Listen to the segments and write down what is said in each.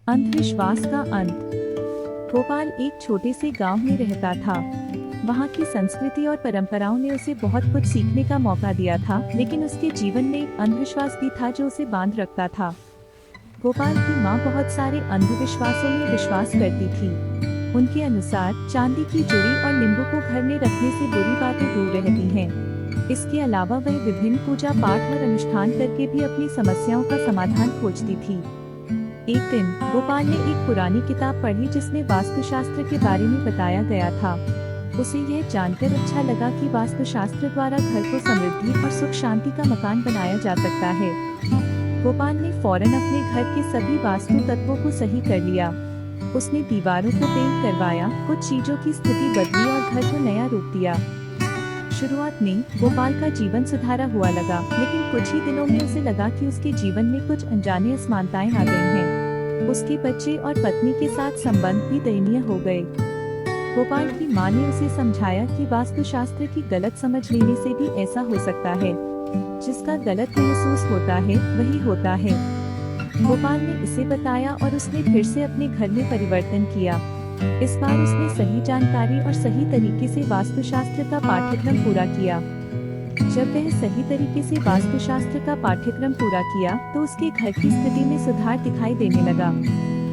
अंधविश्वास का अंत। गोपाल एक छोटे से गांव में रहता था। वहाँ की संस्कृति और परंपराओं ने उसे बहुत कुछ सीखने का मौका दिया था, लेकिन उसके जीवन में एक अंधविश्वास भी था जो उसे बांध रखता था। गोपाल की माँ बहुत सारे अंधविश्वासों में विश्वास करती थी। उनके अनुसार चांदी की जुड़ी और नींबू को घर में रखने से बुरी बातें दूर रहती हैं। इसके अलावा वह विभिन्न पूजा पाठ और अनुष्ठान करके भी अपनी समस्याओं का समाधान खोजती थी। एक दिन गोपाल ने एक पुरानी किताब पढ़ी जिसमें वास्तुशास्त्र के बारे में बताया गया था। उसे यह जानकर अच्छा लगा कि वास्तुशास्त्र द्वारा घर को समृद्धि और सुख शांति का मकान बनाया जा सकता है। गोपाल ने फौरन अपने घर के सभी वास्तु तत्वों को सही कर लिया। उसने दीवारों को पेंट करवाया, कुछ चीजों की स्थिति बदली और घर को नया रूप दिया। शुरुआत में गोपाल का जीवन सुधारा हुआ लगा, लेकिन कुछ ही दिनों में उसे लगा कि उसके जीवन में कुछ अनजाने असमानताएं आ गई हैं। उसके बच्चे और पत्नी के साथ संबंध भी दयनीय हो गए। गोपाल की मां ने उसे समझाया कि वास्तुशास्त्र की गलत समझ लेने से भी ऐसा हो सकता है। जिसका गलत महसूस होता है वही होता है। गोपाल ने इसे बताया और उसने फिर से अपने घर में परिवर्तन किया। इस बार उसने सही जानकारी और सही तरीके से वास्तुशास्त्र का पाठ्यक्रम पूरा किया। जब वह सही तरीके से वास्तुशास्त्र का पाठ्यक्रम पूरा किया तो उसके घर की स्थिति में सुधार दिखाई देने लगा।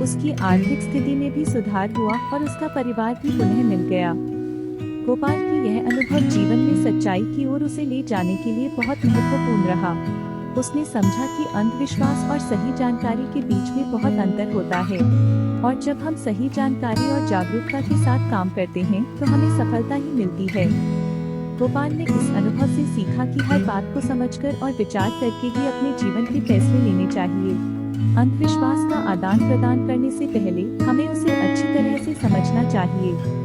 उसकी आर्थिक स्थिति में भी सुधार हुआ और उसका परिवार भी पुनः मिल गया। गोपाल की यह अनुभव जीवन में सच्चाई की ओर उसे ले जाने के लिए बहुत महत्वपूर्ण रहा। उसने समझा कि अंधविश्वास और सही जानकारी के बीच में बहुत अंतर होता है, और जब हम सही जानकारी और जागरूकता के साथ काम करते हैं तो हमें सफलता ही मिलती है। गोपाल ने इस अनुभव से सीखा कि हर बात को समझकर और विचार करके ही अपने जीवन के फैसले लेने चाहिए। अंधविश्वास का आदान प्रदान करने से पहले हमें उसे अच्छी तरह से समझना चाहिए।